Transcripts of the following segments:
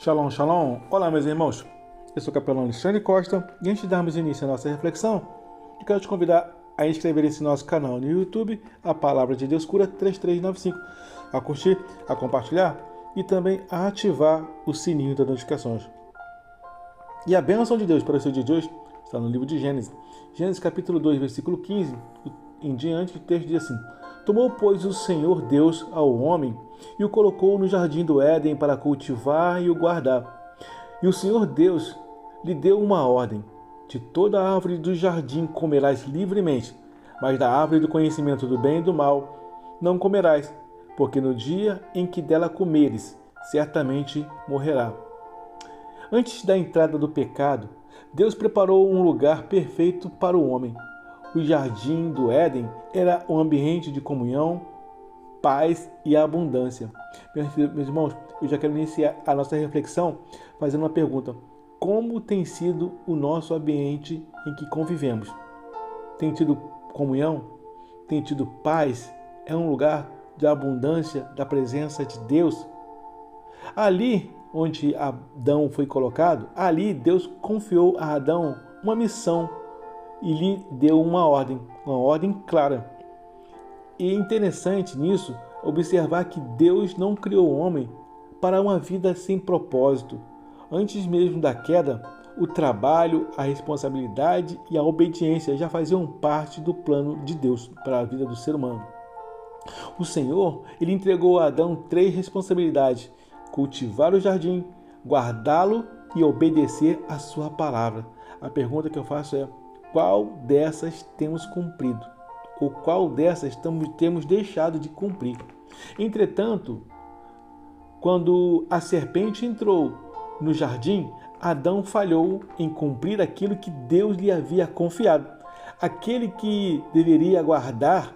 Shalom, shalom. Olá, meus irmãos. Eu sou o capelão Alexandre Costa e antes de darmos início à nossa reflexão, eu quero te convidar a inscrever-se no nosso canal no YouTube, A Palavra de Deus Cura 3395, a curtir, a compartilhar e também a ativar o sininho das notificações. E a bênção de Deus para o seu dia de hoje está no livro de Gênesis. Gênesis capítulo 2, versículo 15 em diante, o texto diz assim: Tomou, pois, o Senhor Deus ao homem e o colocou no jardim do Éden para cultivar e o guardar. E o Senhor Deus lhe deu uma ordem: de toda a árvore do jardim comerás livremente, mas da árvore do conhecimento do bem e do mal não comerás, porque no dia em que dela comeres, certamente morrerá. Antes da entrada do pecado, Deus preparou um lugar perfeito para o homem. O jardim do Éden era um ambiente de comunhão, paz e abundância. Meus irmãos, eu já quero iniciar a nossa reflexão fazendo uma pergunta: como tem sido o nosso ambiente em que convivemos? Tem tido comunhão? Tem tido paz? É um lugar de abundância da presença de Deus? Ali onde Adão foi colocado, ali Deus confiou a Adão uma missão e lhe deu uma ordem clara. E é interessante nisso observar que Deus não criou o homem para uma vida sem propósito. Antes mesmo da queda, o trabalho, a responsabilidade e a obediência já faziam parte do plano de Deus para a vida do ser humano. O Senhor, ele entregou a Adão 3 responsabilidades: cultivar o jardim, guardá-lo e obedecer a sua palavra. A pergunta que eu faço é: qual dessas temos cumprido? Ou qual dessas temos deixado de cumprir? Entretanto, quando a serpente entrou no jardim, Adão falhou em cumprir aquilo que Deus lhe havia confiado. Aquilo que ele deveria guardar,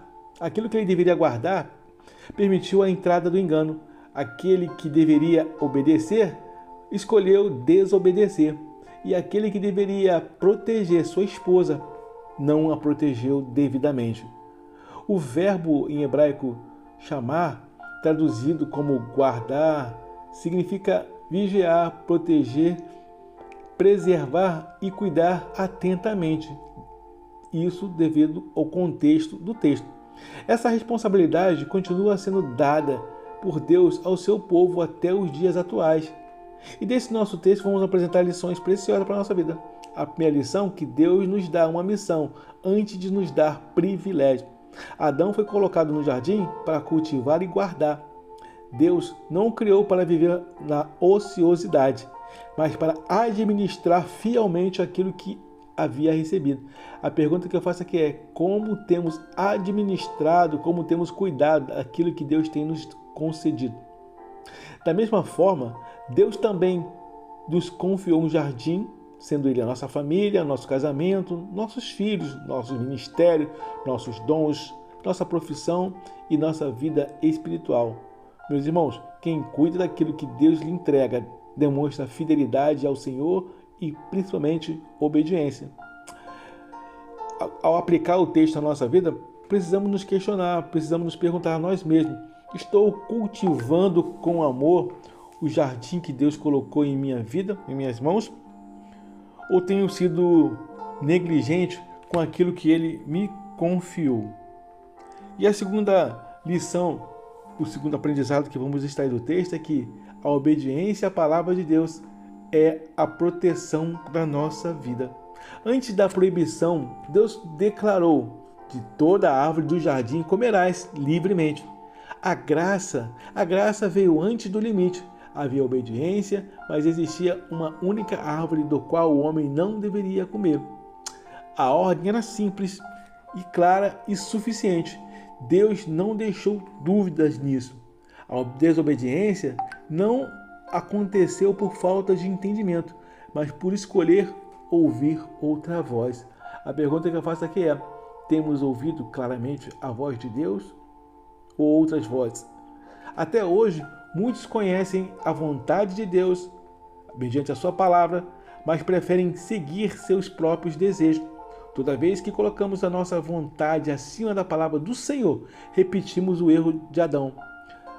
permitiu a entrada do engano. Aquele que deveria obedecer, escolheu desobedecer. E aquele que deveria proteger sua esposa, não a protegeu devidamente. O verbo em hebraico chamar, traduzido como guardar, significa vigiar, proteger, preservar e cuidar atentamente. Isso devido ao contexto do texto. Essa responsabilidade continua sendo dada por Deus ao seu povo até os dias atuais. E desse nosso texto vamos apresentar lições preciosas para a nossa vida. A primeira lição: que Deus nos dá uma missão antes de nos dar privilégio. Adão foi colocado no jardim para cultivar e guardar. Deus não o criou para viver na ociosidade, mas para administrar fielmente aquilo que havia recebido. A pergunta que eu faço aqui é: como temos administrado, como temos cuidado daquilo que Deus tem nos concedido? Da mesma forma, Deus também nos confiou um jardim, sendo ele a nossa família, nosso casamento, nossos filhos, nosso ministério, nossos dons, nossa profissão e nossa vida espiritual. Meus irmãos, quem cuida daquilo que Deus lhe entrega demonstra fidelidade ao Senhor e principalmente obediência. Ao aplicar o texto à nossa vida, precisamos nos questionar, precisamos nos perguntar a nós mesmos: estou cultivando com amor o jardim que Deus colocou em minha vida, em minhas mãos? Ou tenho sido negligente com aquilo que Ele me confiou? E a segunda lição, o segundo aprendizado que vamos extrair do texto é que a obediência à palavra de Deus é a proteção da nossa vida. Antes da proibição, Deus declarou: de toda a árvore do jardim comerás livremente. A graça veio antes do limite. Havia obediência, mas existia uma única árvore do qual o homem não deveria comer. A ordem era simples e clara e suficiente. Deus não deixou dúvidas nisso. A desobediência não aconteceu por falta de entendimento, mas por escolher ouvir outra voz. A pergunta que eu faço aqui é: temos ouvido claramente a voz de Deus ou outras vozes? Até hoje, muitos conhecem a vontade de Deus mediante a sua palavra, mas preferem seguir seus próprios desejos. Toda vez que colocamos a nossa vontade acima da palavra do Senhor, repetimos o erro de Adão.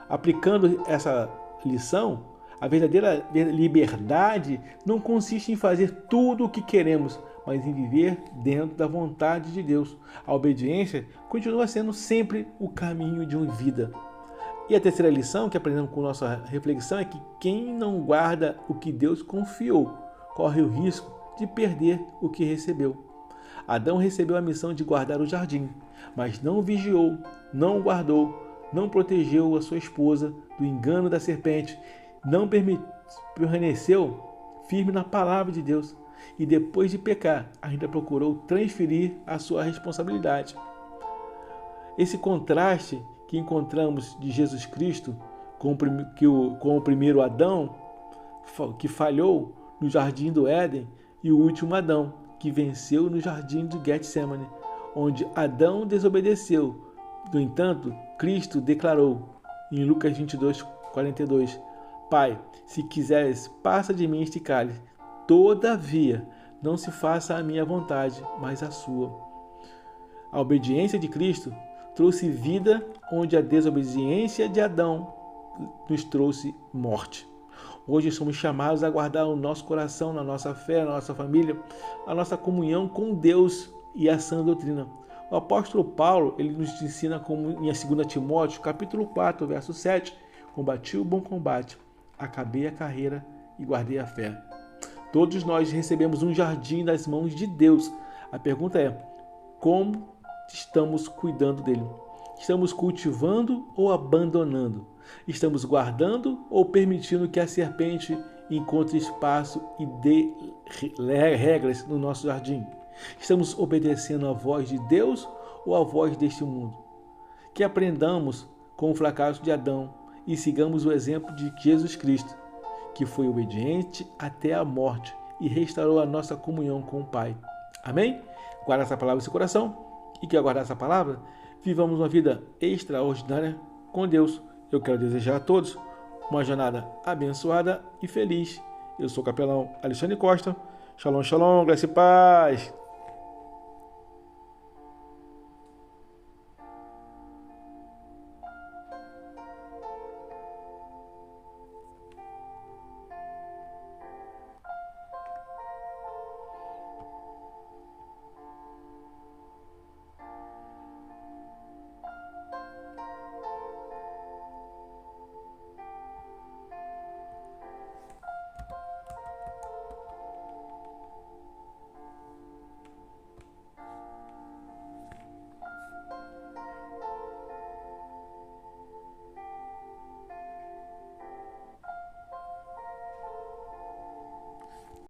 Aplicando essa lição, A verdadeira liberdade não consiste em fazer tudo o que queremos, mas em viver dentro da vontade de Deus. A obediência continua sendo sempre o caminho de uma vida. E a terceira lição que aprendemos com nossa reflexão é que quem não guarda o que Deus confiou, corre o risco de perder o que recebeu. Adão recebeu a missão de guardar o jardim, mas não vigiou, não guardou, não protegeu a sua esposa do engano da serpente, não permaneceu firme na palavra de Deus e depois de pecar, ainda procurou transferir a sua responsabilidade. Esse contraste que encontramos de Jesus Cristo com o primeiro Adão, que falhou no jardim do Éden, e o último Adão, que venceu no jardim de Getsemane, onde Adão desobedeceu. No entanto, Cristo declarou em Lucas 22:42, Pai, se quiseres, passa de mim este cálice. Todavia, não se faça a minha vontade, mas a sua. A obediência de Cristo trouxe vida, onde a desobediência de Adão nos trouxe morte. Hoje somos chamados a guardar o nosso coração, na nossa fé, na nossa família, a nossa comunhão com Deus e a sã doutrina. O apóstolo Paulo, ele nos ensina como em 2 Timóteo, capítulo 4, verso 7, combati o bom combate, acabei a carreira e guardei a fé. Todos nós recebemos um jardim das mãos de Deus. A pergunta é, como estamos cuidando dele? Estamos cultivando ou abandonando? Estamos guardando ou permitindo que a serpente encontre espaço e dê regras no nosso jardim? Estamos obedecendo a voz de Deus ou a voz deste mundo? Que aprendamos com o fracasso de Adão e sigamos o exemplo de Jesus Cristo, que foi obediente até a morte e restaurou a nossa comunhão com o Pai. Amém? Guarda essa palavra no seu coração e que ao guardar essa palavra, vivamos uma vida extraordinária com Deus. Eu quero desejar a todos uma jornada abençoada e feliz. Eu sou o capelão Alexandre Costa. Shalom, shalom, graça e paz.